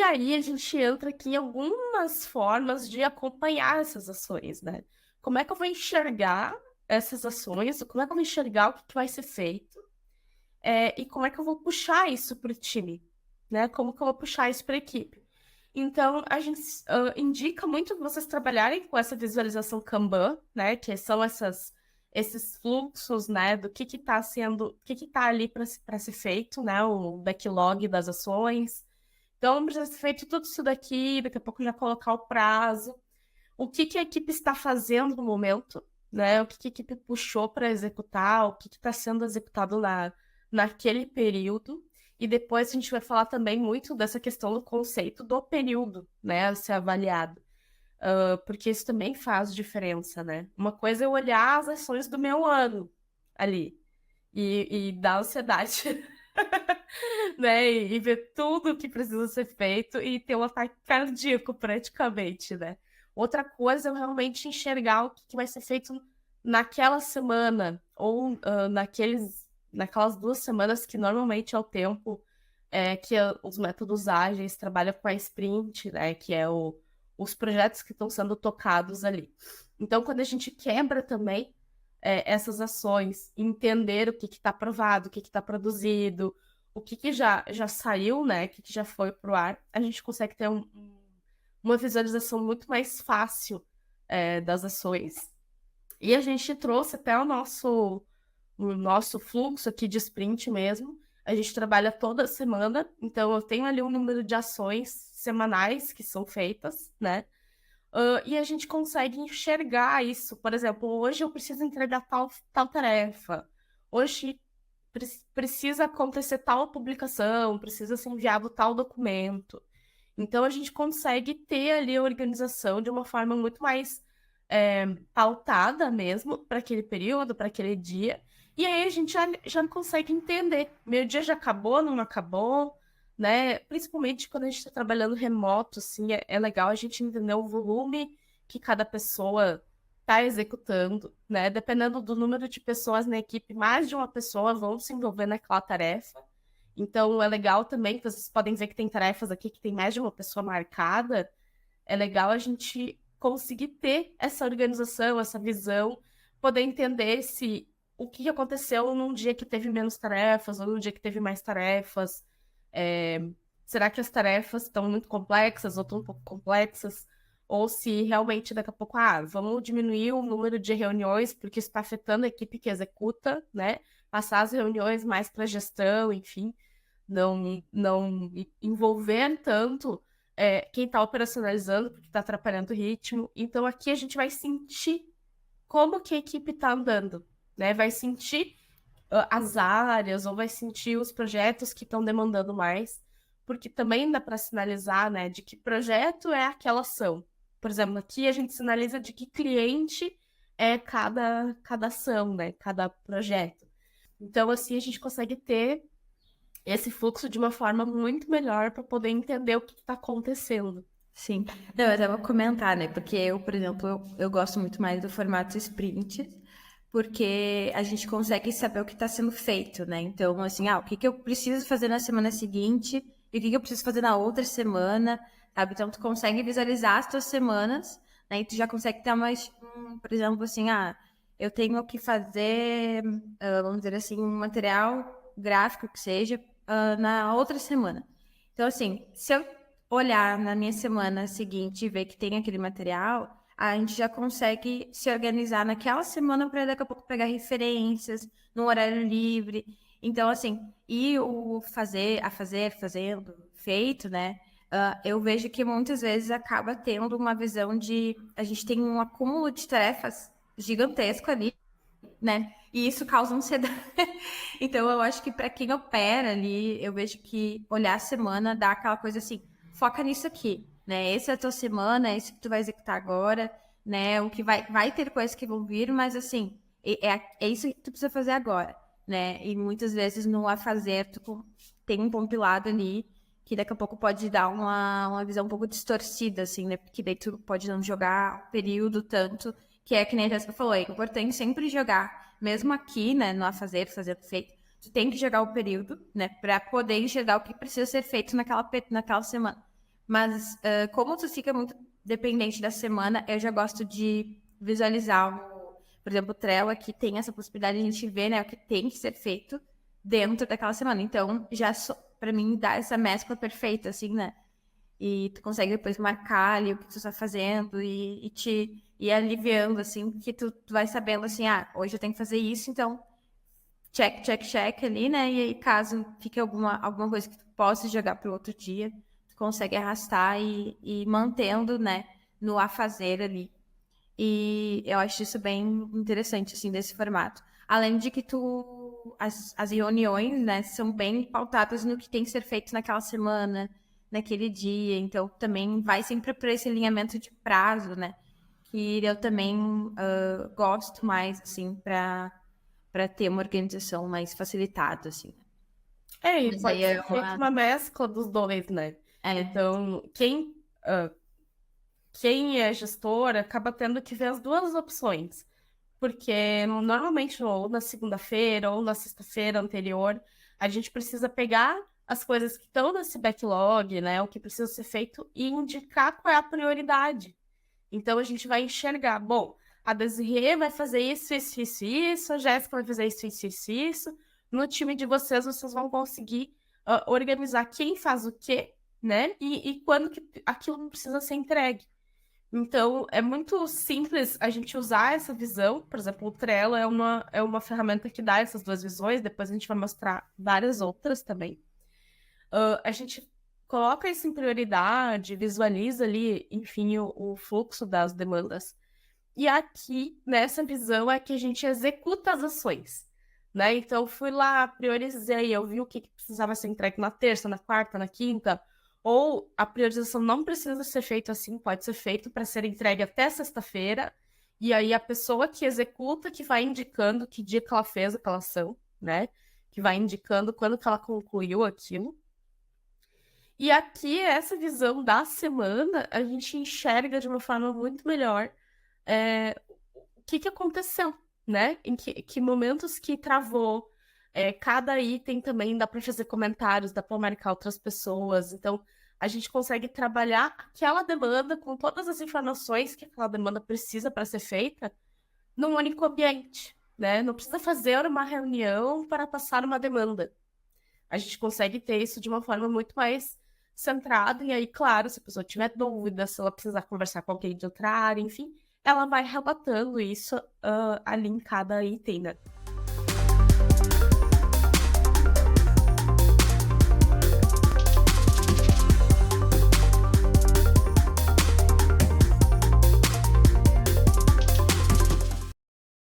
E aí a gente entra aqui em algumas formas de acompanhar essas ações, né? Como é que eu vou enxergar essas ações? Como é que eu vou enxergar o que vai ser feito? E como é que eu vou puxar isso para o time, né? Como que eu vou puxar isso para a equipe? Então, a gente indica muito que vocês trabalharem com essa visualização Kanban, né? Que são esses fluxos, né? Do que está sendo, o que está ali para ser feito, né? O backlog das ações. Então, precisa ser feito tudo isso daqui, daqui a pouco já colocar o prazo. O que a equipe está fazendo no momento, né? O que a equipe puxou para executar, o que está sendo executado naquele período. E depois a gente vai falar também muito dessa questão do conceito do período, né? A ser avaliado. Porque isso também faz diferença, né? Uma coisa é eu olhar as ações do meu ano ali e dar ansiedade, né? E ver tudo que precisa ser feito e ter um ataque cardíaco praticamente, né? Outra coisa é eu realmente enxergar o que vai ser feito naquela semana ou naquelas 2 semanas que normalmente é o tempo que os métodos ágeis trabalham com a sprint, né? Que é os projetos que estão sendo tocados ali. Então, quando a gente quebra também essas ações, entender o que está aprovado, o que está produzido, o que já saiu, né? O que já foi para o ar, a gente consegue ter uma visualização muito mais fácil das ações. E a gente trouxe até o nosso fluxo aqui de sprint mesmo. A gente trabalha toda semana, então eu tenho ali um número de ações semanais que são feitas, né? E a gente consegue enxergar isso. Por exemplo, hoje eu preciso entregar tal tarefa. Hoje precisa acontecer tal publicação, precisa ser enviado tal documento. Então, a gente consegue ter ali a organização de uma forma muito mais pautada mesmo para aquele período, para aquele dia. E aí a gente já consegue entender. Meu dia já acabou, não acabou, né? Principalmente quando a gente está trabalhando remoto, assim, é legal a gente entender o volume que cada pessoa está executando, né? Dependendo do número de pessoas na equipe, mais de uma pessoa vão se envolver naquela tarefa. Então, é legal também que vocês podem ver que tem tarefas aqui que tem mais de uma pessoa marcada. É legal a gente conseguir ter essa organização, essa visão, poder entender se o que aconteceu num dia que teve menos tarefas ou num dia que teve mais tarefas. É, será que as tarefas estão muito complexas ou estão um pouco complexas? Ou se realmente daqui a pouco, vamos diminuir o número de reuniões, porque isso está afetando a equipe que executa, né? Passar as reuniões mais para gestão, enfim, não envolver tanto quem está operacionalizando, porque está atrapalhando o ritmo. Então, aqui a gente vai sentir como que a equipe está andando, né? Vai sentir as áreas, ou vai sentir os projetos que estão demandando mais, porque também dá para sinalizar, né, de que projeto é aquela ação. Por exemplo, aqui a gente sinaliza de que cliente é cada ação, né, cada projeto. Então, assim, a gente consegue ter esse fluxo de uma forma muito melhor para poder entender o que está acontecendo. Sim. Não, eu até vou comentar, né? Porque eu, por exemplo, eu gosto muito mais do formato sprint, porque a gente consegue saber o que está sendo feito, né? Então, assim, o que eu preciso fazer na semana seguinte e o que eu preciso fazer na outra semana, sabe? Então, tu consegue visualizar as tuas semanas, né? E tu já consegue ter mais, por exemplo, assim, eu tenho que fazer, vamos dizer assim, um material gráfico que seja, na outra semana. Então, assim, se eu olhar na minha semana seguinte e ver que tem aquele material, a gente já consegue se organizar naquela semana para daqui a pouco pegar referências no horário livre. Então, assim, e o fazendo, feito, né? Eu vejo que muitas vezes acaba tendo uma visão de a gente tem um acúmulo de tarefas gigantesco ali, né? E isso causa ansiedade. Então, eu acho que para quem opera ali, eu vejo que olhar a semana dá aquela coisa assim, foca nisso aqui, né? Essa é a tua semana, é isso que tu vai executar agora, né? O que vai ter coisas que vão vir, mas assim, é isso que tu precisa fazer agora, né? E muitas vezes no a fazer, tu tem um compilado ali que daqui a pouco pode dar uma visão um pouco distorcida, assim, né? Porque daí tu pode não jogar o período tanto, que é que nem a Jéssica falou, é importante sempre jogar, mesmo aqui, né, no a fazer, feito, tu tem que jogar o período, né, para poder enxergar o que precisa ser feito naquela semana. Mas como tu fica muito dependente da semana, eu já gosto de visualizar, por exemplo, o Trello aqui tem essa possibilidade de a gente ver, né, o que tem que ser feito dentro daquela semana. Então, já para mim dá essa mescla perfeita, assim, né? E tu consegue depois marcar ali o que tu está fazendo e te ir aliviando, assim, porque tu vai sabendo assim, hoje eu tenho que fazer isso, então check, check, check ali, né? E aí, caso fique alguma coisa que tu possa jogar para o outro dia, tu consegue arrastar e ir mantendo, né, no a fazer ali. E eu acho isso bem interessante, assim, desse formato. Além de que as reuniões, né, são bem pautadas no que tem que ser feito naquela semana, naquele dia. Então, também vai sempre para esse alinhamento de prazo, né? Que eu também gosto mais, assim, para ter uma organização mais facilitada, assim. E Mas aí pode ser é feito uma mescla dos dois, né? É, Então, quem é gestor acaba tendo que ver as duas opções. Porque normalmente, ou na segunda-feira, ou na sexta-feira anterior, a gente precisa pegar as coisas que estão nesse backlog, né? O que precisa ser feito e indicar qual é a prioridade. Então a gente vai enxergar, bom, a Desirê vai fazer isso, isso, isso, isso, a Jéssica vai fazer isso, isso, isso, isso. No time de vocês, vocês vão conseguir organizar quem faz o quê, né? E quando que aquilo precisa ser entregue. Então, é muito simples a gente usar essa visão. Por exemplo, o Trello é uma ferramenta que dá essas duas visões, depois a gente vai mostrar várias outras também. A gente coloca isso em prioridade, visualiza ali, enfim, o fluxo das demandas. E aqui, nessa visão, é que a gente executa as ações, né? Então, fui lá, priorizei, eu vi o que precisava ser entregue na terça, na quarta, na quinta, ou a priorização não precisa ser feita assim, pode ser feito para ser entregue até sexta-feira, e aí a pessoa que executa, que vai indicando que dia que ela fez aquela ação, né? Que vai indicando quando que ela concluiu aquilo. E aqui, essa visão da semana, a gente enxerga de uma forma muito melhor o que aconteceu, né? Em que momentos que travou. Cada item também dá para fazer comentários, dá para marcar outras pessoas. Então, a gente consegue trabalhar aquela demanda com todas as informações que aquela demanda precisa para ser feita num único ambiente, né? Não precisa fazer uma reunião para passar uma demanda. A gente consegue ter isso de uma forma muito mais centrada, e aí, claro, se a pessoa tiver dúvida, se ela precisar conversar com alguém de outra área, enfim, ela vai relatando isso ali em cada item, né?